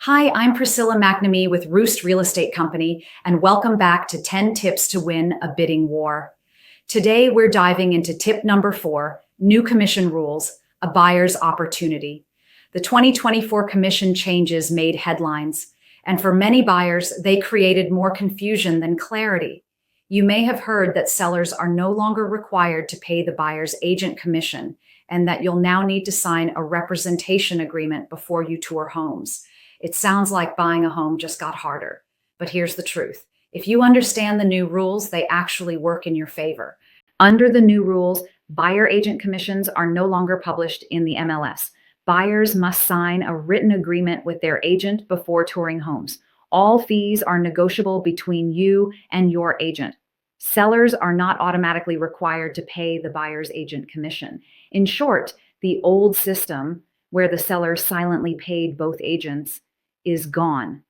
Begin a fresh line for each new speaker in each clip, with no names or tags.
Hi, I'm Priscilla McNamee with ROOST Real Estate Company, and welcome back to 10 Tips to Win a Bidding War. Today, we're diving into tip number 4, New Commission Rules, a Buyer's Opportunity. The 2024 commission changes made headlines, and for many buyers, they created more confusion than clarity. You may have heard that sellers are no longer required to pay the buyer's agent commission, and that you'll now need to sign a representation agreement before you tour homes. It sounds like buying a home just got harder. But here's the truth. If you understand the new rules, they actually work in your favor. Under the new rules, buyer agent commissions are no longer published in the MLS. Buyers must sign a written agreement with their agent before touring homes. All fees are negotiable between you and your agent. Sellers are not automatically required to pay the buyer's agent commission. In short, the old system, where the seller silently paid both agents, is gone.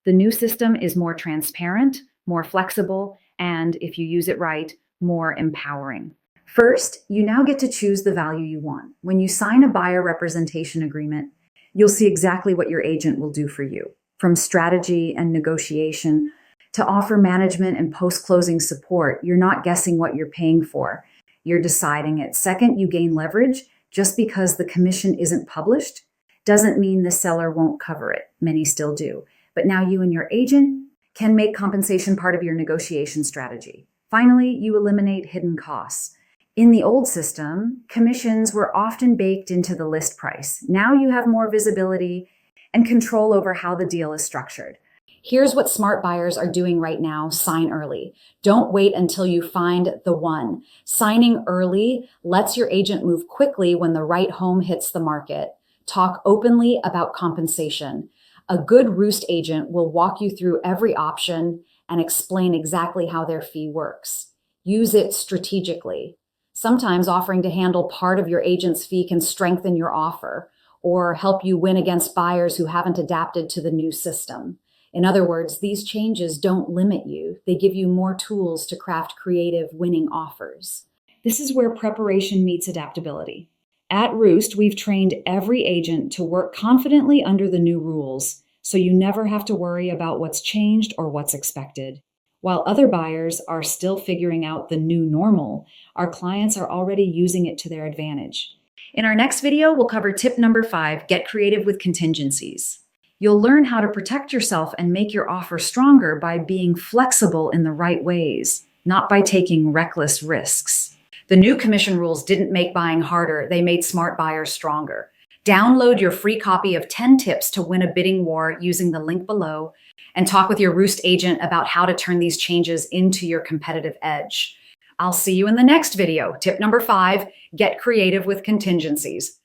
The new system is more transparent, more flexible, and if you use it right, more empowering. First, you now get to choose the value you want. When you sign a buyer representation agreement, you'll see exactly what your agent will do for you, from strategy and negotiation to offer management and post-closing support. You're not guessing what you're paying for. You're deciding it. Second, you gain leverage. Just because the commission isn't published doesn't mean the seller won't cover it. Many still do. But now you and your agent can make compensation part of your negotiation strategy. Finally, you eliminate hidden costs. In the old system, commissions were often baked into the list price. Now you have more visibility and control over how the deal is structured. Here's what smart buyers are doing right now. Sign early. Don't wait until you find the one. Signing early lets your agent move quickly when the right home hits the market. Talk openly about compensation. A good Roost agent will walk you through every option and explain exactly how their fee works. Use it strategically. Sometimes offering to handle part of your agent's fee can strengthen your offer or help you win against buyers who haven't adapted to the new system. In other words, these changes don't limit you. They give you more tools to craft creative, winning offers. This is where preparation meets adaptability. At Roost, we've trained every agent to work confidently under the new rules, so you never have to worry about what's changed or what's expected. While other buyers are still figuring out the new normal, our clients are already using it to their advantage. In our next video, we'll cover tip number 5, get creative with contingencies. You'll learn how to protect yourself and make your offer stronger by being flexible in the right ways, not by taking reckless risks. The new commission rules didn't make buying harder, they made smart buyers stronger. Download your free copy of 10 Tips to Win a Bidding War using the link below and talk with your Roost agent about how to turn these changes into your competitive edge. I'll see you in the next video. Tip number 5, get creative with contingencies.